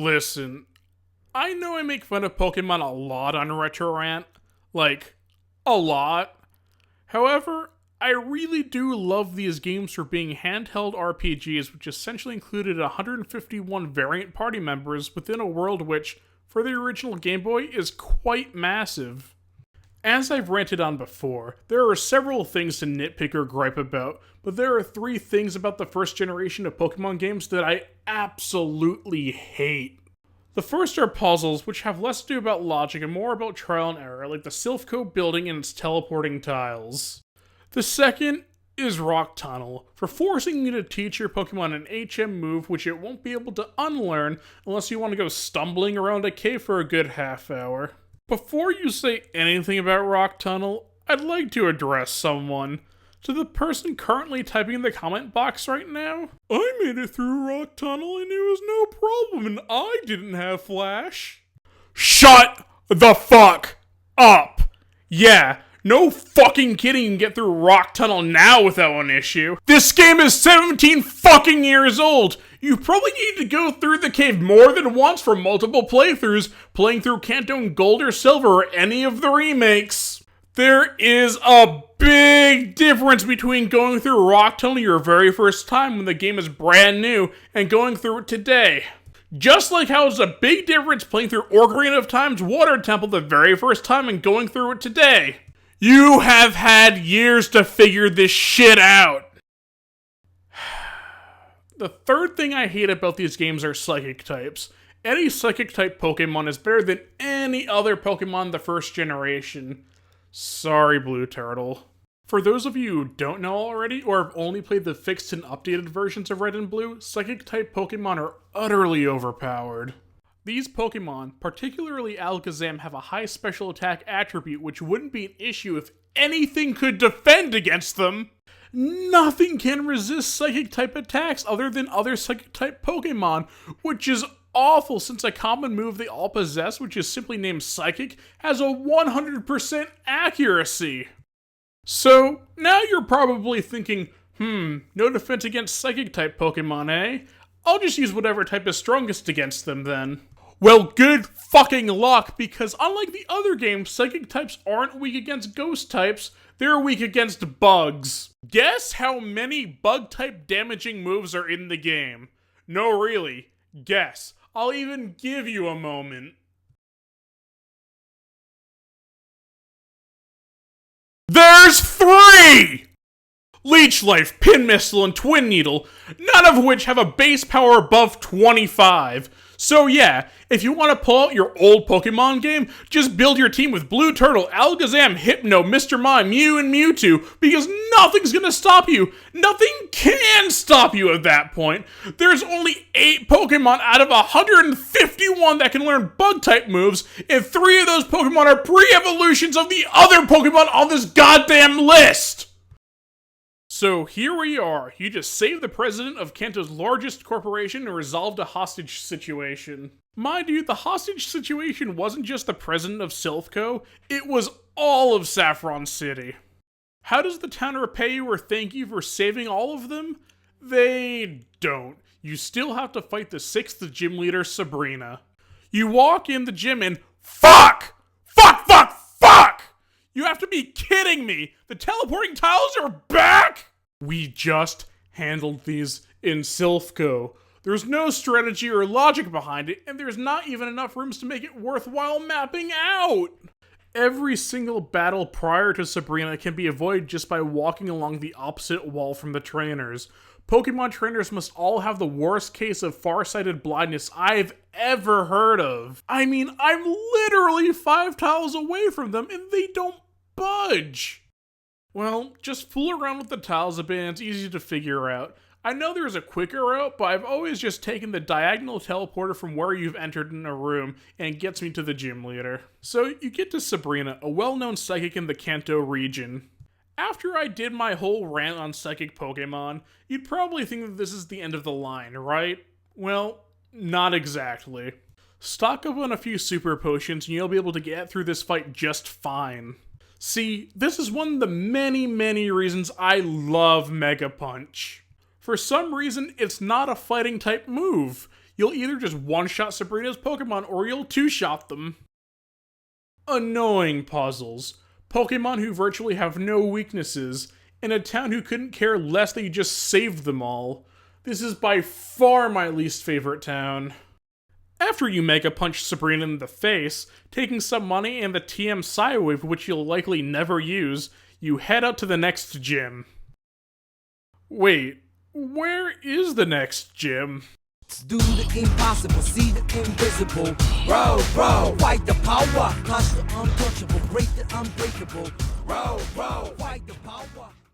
Listen, I know I make fun of Pokemon a lot on Retro Rant. Like, a lot. However, I really do love these games for being handheld RPGs, which essentially included 151 variant party members within a world which, for the original Game Boy, is quite massive. As I've ranted on before, there are several things to nitpick or gripe about, but there are 3 things about the first generation of Pokemon games that I absolutely hate. The first are puzzles, which have less to do about logic and more about trial and error, like the Silphco building and its teleporting tiles. The second is Rock Tunnel, for forcing you to teach your Pokemon an HM move which it won't be able to unlearn unless you want to go stumbling around a cave for a good half hour. Before you say anything about Rock Tunnel, I'd like to address someone. To the person currently typing in the comment box right now, I made it through Rock Tunnel and it was no problem and I didn't have Flash. Shut the fuck up! Yeah, no fucking kidding you can get through Rock Tunnel now without an issue. This game is 17 fucking years old! You probably need to go through the cave more than once for multiple playthroughs, playing through Kanto in Gold or Silver or any of the remakes. There is a big difference between going through Rock Tunnel your very first time when the game is brand new and going through it today. Just like how it's a big difference playing through Ocarina of Time's Water Temple the very first time and going through it today. You have had years to figure this shit out. The third thing I hate about these games are psychic types. Any psychic type Pokemon is better than any other Pokemon in the first generation. Sorry, Blue Turtle. For those of you who don't know already, or have only played the fixed and updated versions of Red and Blue, psychic type Pokemon are utterly overpowered. These Pokemon, particularly Alakazam, have a high special attack attribute which wouldn't be an issue if anything could defend against them. Nothing can resist psychic-type attacks other than other psychic-type Pokemon, which is awful since a common move they all possess, which is simply named Psychic, has a 100% accuracy. So, now you're probably thinking, no defense against Psychic-type Pokemon, eh? I'll just use whatever type is strongest against them then. Well, good fucking luck, because unlike the other games, Psychic types aren't weak against Ghost types, they're weak against bugs. Guess how many bug-type damaging moves are in the game? No, really. Guess. I'll even give you a moment. There's 3! Leech Life, Pin Missile, and Twin Needle, none of which have a base power above 25. So yeah, if you want to pull out your old Pokemon game, just build your team with Blue Turtle, Alakazam, Hypno, Mr. Mime, Mew, and Mewtwo, because nothing's gonna stop you. Nothing can stop you at that point. There's only 8 Pokemon out of 151 that can learn Bug-type moves, and 3 of those Pokemon are pre-evolutions of the other Pokemon on this goddamn list! So here we are. You just saved the president of Kanto's largest corporation and resolved a hostage situation. Mind you, the hostage situation wasn't just the president of Silphco, it was all of Saffron City. How does the town repay you or thank you for saving all of them? They don't. You still have to fight the 6th gym leader, Sabrina. You walk in the gym and FUCK! Fuck! Fuck! Fuck! You have to be kidding me! The teleporting tiles are back?! We just handled these in Silphco. There's no strategy or logic behind it, and there's not even enough rooms to make it worthwhile mapping out! Every single battle prior to Sabrina can be avoided just by walking along the opposite wall from the trainers. Pokemon trainers must all have the worst case of farsighted blindness I've ever heard of. I mean, I'm literally 5 tiles away from them and they don't budge. Well, just fool around with the tiles a bit and it's easy to figure out. I know there's a quicker route, but I've always just taken the diagonal teleporter from where you've entered in a room and it gets me to the gym leader. So you get to Sabrina, a well-known psychic in the Kanto region. After I did my whole rant on psychic Pokemon, you'd probably think that this is the end of the line, right? Well, not exactly. Stock up on a few super potions and you'll be able to get through this fight just fine. See, this is one of the many reasons I love Mega Punch. For some reason, it's not a fighting type move. you'll either just one-shot Sabrina's Pokemon or you'll two-shot them. Annoying puzzles. Pokemon who virtually have no weaknesses, in a town who couldn't care less that you just saved them all. This is by far my least favorite town. After you Mega Punch Sabrina in the face, taking some money and the TM Psywave, which you'll likely never use, you head out to the next gym. Wait, where is the next gym? Do the impossible, see the invisible. Bro, fight the power. Touch the untouchable, break the unbreakable. Bro, fight the power.